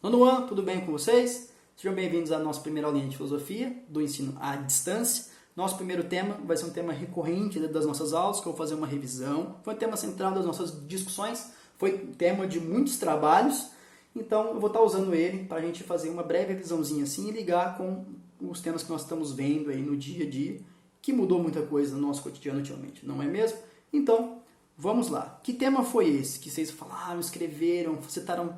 Nono ano, tudo bem com vocês? Sejam bem-vindos à nossa primeira aulinha de filosofia, do ensino à distância. Nosso primeiro tema vai ser um tema recorrente das nossas aulas, que eu vou fazer uma revisão. Foi o tema central das nossas discussões, foi tema de muitos trabalhos, então eu vou estar usando ele para a gente fazer uma breve revisãozinha assim e ligar com os temas que nós estamos vendo aí no dia a dia, que mudou muita coisa no nosso cotidiano ultimamente, não é mesmo? Então, vamos lá. Que tema foi esse que vocês falaram, escreveram,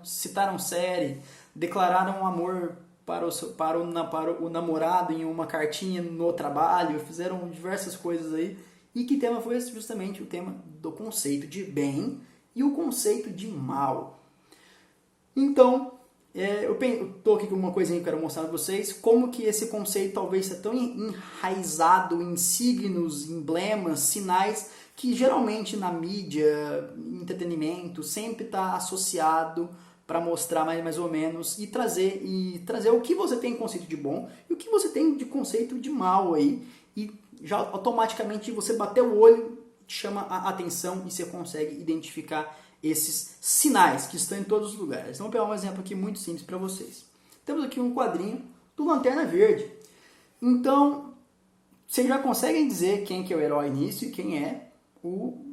citaram série, declararam amor para o namorado em uma cartinha no trabalho, fizeram diversas coisas aí. E que tema foi esse? Justamente o tema do conceito de bem e o conceito de mal. Então, eu estou aqui com uma coisinha que eu quero mostrar para vocês, como que esse conceito talvez seja tão enraizado em signos, emblemas, sinais, que geralmente na mídia, entretenimento, sempre está associado para mostrar mais ou menos e trazer o que você tem de conceito de bom e o que você tem de conceito de mal aí. E já automaticamente você bater o olho, chama a atenção e você consegue identificar esses sinais que estão em todos os lugares. Então, vou pegar um exemplo aqui muito simples para vocês. Temos aqui um quadrinho do Lanterna Verde. Então, vocês já conseguem dizer quem que é o herói nisso e quem é o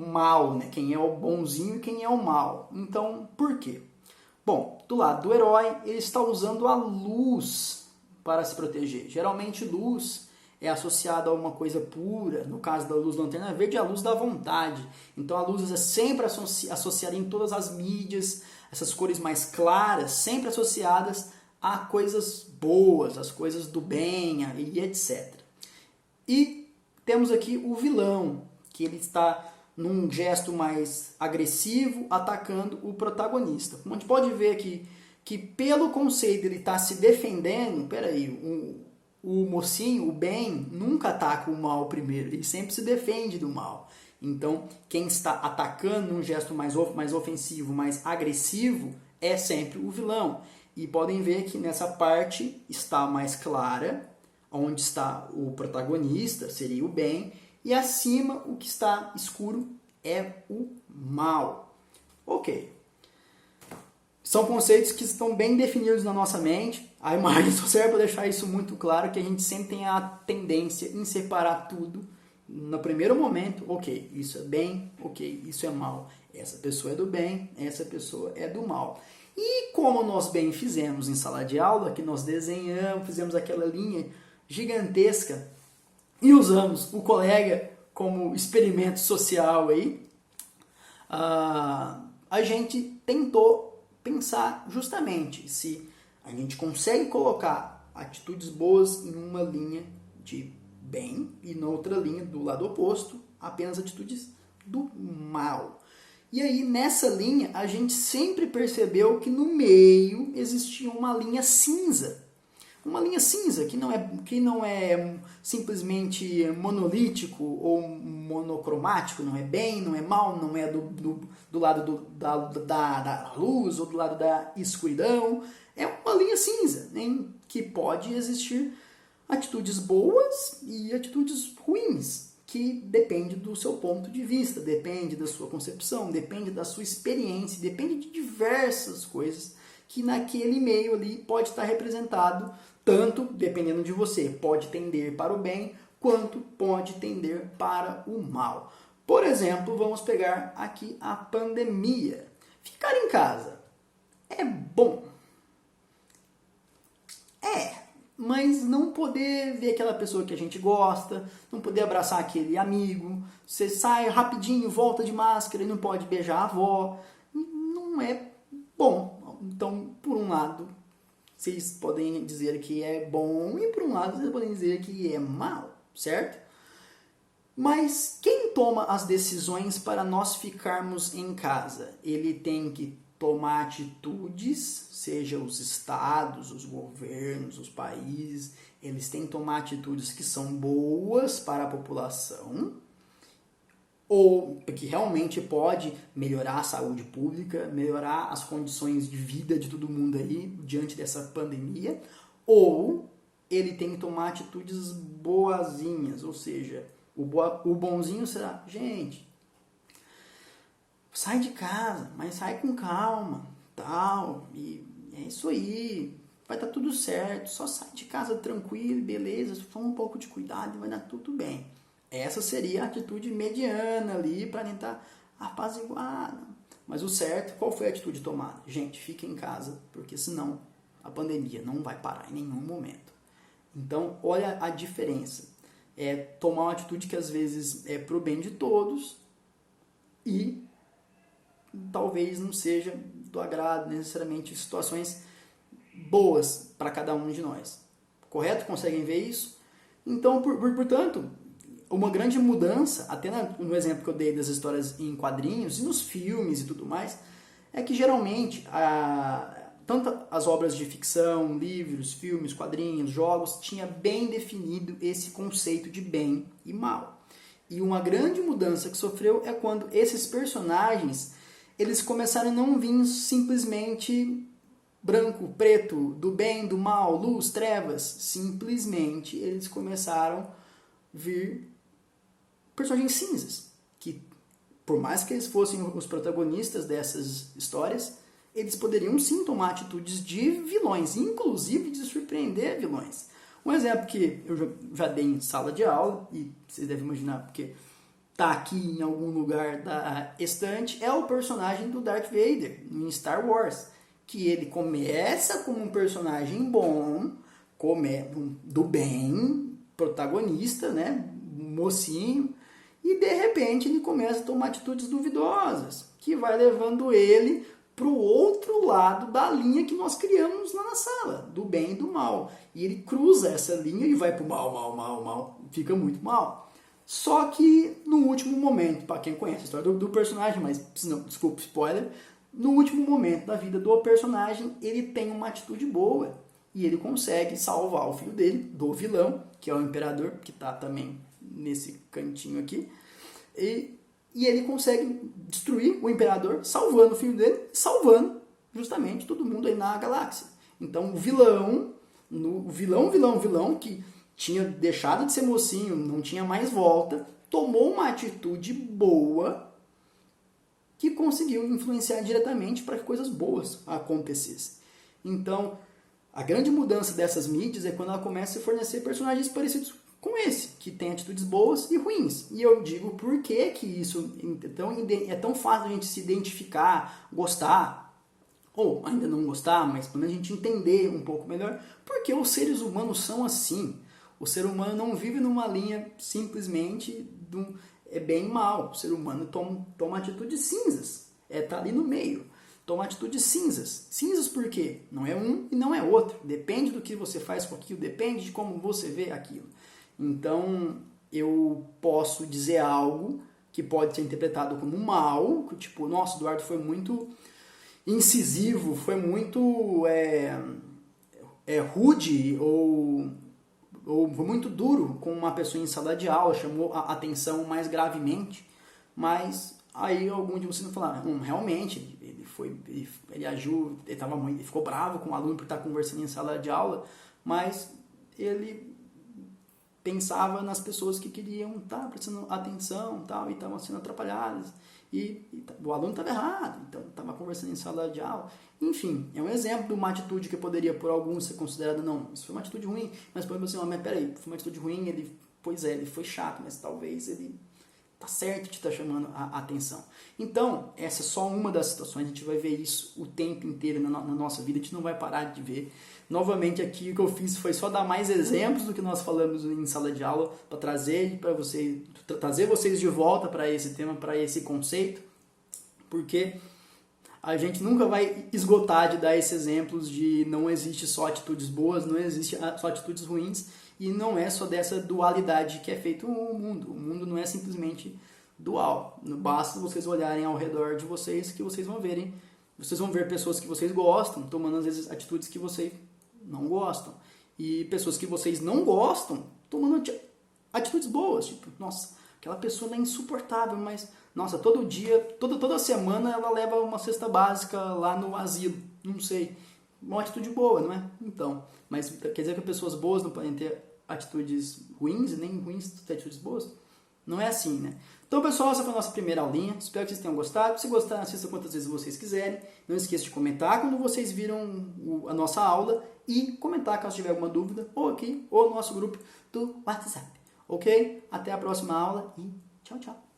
mal, né? Quem é o bonzinho e quem é o mal. Então, por quê? Bom, do lado do herói, ele está usando a luz para se proteger. Geralmente, luz é associada a uma coisa pura. No caso da luz da Lanterna Verde, é a luz da vontade. Então, a luz é sempre associada em todas as mídias, essas cores mais claras, sempre associadas a coisas boas, as coisas do bem e etc. E temos aqui o vilão, que ele está num gesto mais agressivo, atacando o protagonista. Como a gente pode ver aqui, que pelo conceito ele está se defendendo, o mocinho, o bem, nunca ataca o mal primeiro, ele sempre se defende do mal. Então, quem está atacando num gesto mais ofensivo, mais agressivo, é sempre o vilão. E podem ver que nessa parte está mais clara, onde está o protagonista, seria o bem, e acima o que está escuro é o mal. Ok. São conceitos que estão bem definidos na nossa mente. A imagem só serve para deixar isso muito claro, que a gente sempre tem a tendência em separar tudo. No primeiro momento, ok, isso é bem, ok, isso é mal. Essa pessoa é do bem, essa pessoa é do mal. E como nós bem fizemos em sala de aula, que nós desenhamos, fizemos aquela linha gigantesca e usamos o colega como experimento social aí, a gente tentou pensar justamente se a gente consegue colocar atitudes boas em uma linha de bem e na outra linha, do lado oposto, apenas atitudes do mal. E aí, nessa linha, a gente sempre percebeu que no meio existia uma linha cinza. Uma linha cinza que não é simplesmente monolítico ou monocromático, não é bem, não é mal, não é do lado da luz ou do lado da escuridão. É uma linha cinza em que pode existir atitudes boas e atitudes ruins, que depende do seu ponto de vista, depende da sua concepção, depende da sua experiência, depende de diversas coisas que naquele meio ali pode estar representado, tanto, dependendo de você, pode tender para o bem, quanto pode tender para o mal. Por exemplo, vamos pegar aqui a pandemia. Ficar em casa é bom. Mas não poder ver aquela pessoa que a gente gosta, não poder abraçar aquele amigo, você sai rapidinho, volta de máscara e não pode beijar a avó, não é bom. Então, por um lado, vocês podem dizer que é bom e por um lado, vocês podem dizer que é mal, certo? Mas quem toma as decisões para nós ficarmos em casa? Ele tem que tomar atitudes, seja os estados, os governos, os países, eles têm que tomar atitudes que são boas para a população, ou que realmente pode melhorar a saúde pública, melhorar as condições de vida de todo mundo aí diante dessa pandemia, ou ele tem que tomar atitudes boazinhas, ou seja, o bonzinho será, gente, sai de casa, mas sai com calma, tal, e isso aí, vai dar tudo certo, só sai de casa tranquilo, beleza, só um pouco de cuidado e vai dar tudo bem. Essa seria a atitude mediana ali para tentar apaziguar. Mas o certo, qual foi a atitude tomada? Gente, fica em casa, porque senão a pandemia não vai parar em nenhum momento. Então, olha a diferença. É tomar uma atitude que às vezes é pro bem de todos e talvez não seja do agrado necessariamente situações boas para cada um de nós. Correto? Conseguem ver isso? Então, portanto, uma grande mudança, até no exemplo que eu dei das histórias em quadrinhos e nos filmes e tudo mais, é que geralmente tanto as obras de ficção, livros, filmes, quadrinhos, jogos, tinha bem definido esse conceito de bem e mal. E uma grande mudança que sofreu é quando esses personagens eles começaram a não vir simplesmente branco, preto, do bem, do mal, luz, trevas. Simplesmente eles começaram a vir personagens cinzas, que por mais que eles fossem os protagonistas dessas histórias, eles poderiam sim tomar atitudes de vilões, inclusive de surpreender vilões. Um exemplo que eu já dei em sala de aula, e vocês devem imaginar porque tá aqui em algum lugar da estante, é o personagem do Darth Vader em Star Wars, que ele começa como um personagem bom, do bem, protagonista, né, mocinho, e de repente ele começa a tomar atitudes duvidosas, que vai levando ele para o outro lado da linha que nós criamos lá na sala, do bem e do mal. E ele cruza essa linha e vai para o mal, fica muito mal. Só que no último momento, para quem conhece a história do personagem, mas não, desculpa, spoiler, no último momento da vida do personagem, ele tem uma atitude boa e ele consegue salvar o filho dele, do vilão, que é o imperador, que está também nesse cantinho aqui, e ele consegue destruir o imperador, salvando o filho dele, salvando justamente todo mundo aí na galáxia. Então o vilão, que tinha deixado de ser mocinho, não tinha mais volta, tomou uma atitude boa que conseguiu influenciar diretamente para que coisas boas acontecessem. Então, a grande mudança dessas mídias é quando ela começa a fornecer personagens parecidos com esse, que tem atitudes boas e ruins. E eu digo por que isso é tão fácil a gente se identificar, gostar, ou ainda não gostar, mas pelo menos a gente entender um pouco melhor, porque os seres humanos são assim. O ser humano não vive numa linha simplesmente é bem e mal. O ser humano toma atitudes cinzas, tá ali no meio. Toma atitudes cinzas. Cinzas por quê? Não é um e não é outro. Depende do que você faz com aquilo, depende de como você vê aquilo. Então, eu posso dizer algo que pode ser interpretado como mal, que tipo, nossa, o Eduardo foi muito incisivo, foi muito rude ou foi muito duro com uma pessoa em sala de aula, chamou a atenção mais gravemente, mas aí algum de vocês vão falar, realmente, ele agiu, ele ficou bravo com o aluno por estar conversando em sala de aula, mas ele pensava nas pessoas que queriam estar prestando atenção e estavam sendo atrapalhadas. E o aluno estava errado, então estava conversando em sala de aula. Enfim, é um exemplo de uma atitude que poderia por alguns ser considerada, não, isso foi uma atitude ruim, mas por exemplo, mas peraí, foi uma atitude ruim, ele foi chato, mas talvez ele tá certo de estar chamando a atenção. Então, essa é só uma das situações, a gente vai ver isso o tempo inteiro na nossa vida, a gente não vai parar de ver. Novamente aqui o que eu fiz foi só dar mais exemplos do que nós falamos em sala de aula para trazer vocês de volta para esse tema, para esse conceito, porque a gente nunca vai esgotar de dar esses exemplos de não existe só atitudes boas, não existe só atitudes ruins, e não é só dessa dualidade que é feito o mundo. O mundo não é simplesmente dual. Basta vocês olharem ao redor de vocês que vocês vão ver pessoas que vocês gostam tomando às vezes atitudes que vocês não gostam, e pessoas que vocês não gostam tomando atitudes boas, tipo, nossa, aquela pessoa não é insuportável, mas nossa, todo dia, toda semana ela leva uma cesta básica lá no asilo, não sei, uma atitude boa, não é? Então, mas quer dizer que pessoas boas não podem ter atitudes ruins e nem ruins ter atitudes boas? Não é assim, né? Então, pessoal, essa foi a nossa primeira aulinha. Espero que vocês tenham gostado. Se gostaram, assistam quantas vezes vocês quiserem. Não esqueça de comentar quando vocês viram a nossa aula e comentar caso tiver alguma dúvida, ou aqui, ou no nosso grupo do WhatsApp. Ok? Até a próxima aula e tchau, tchau.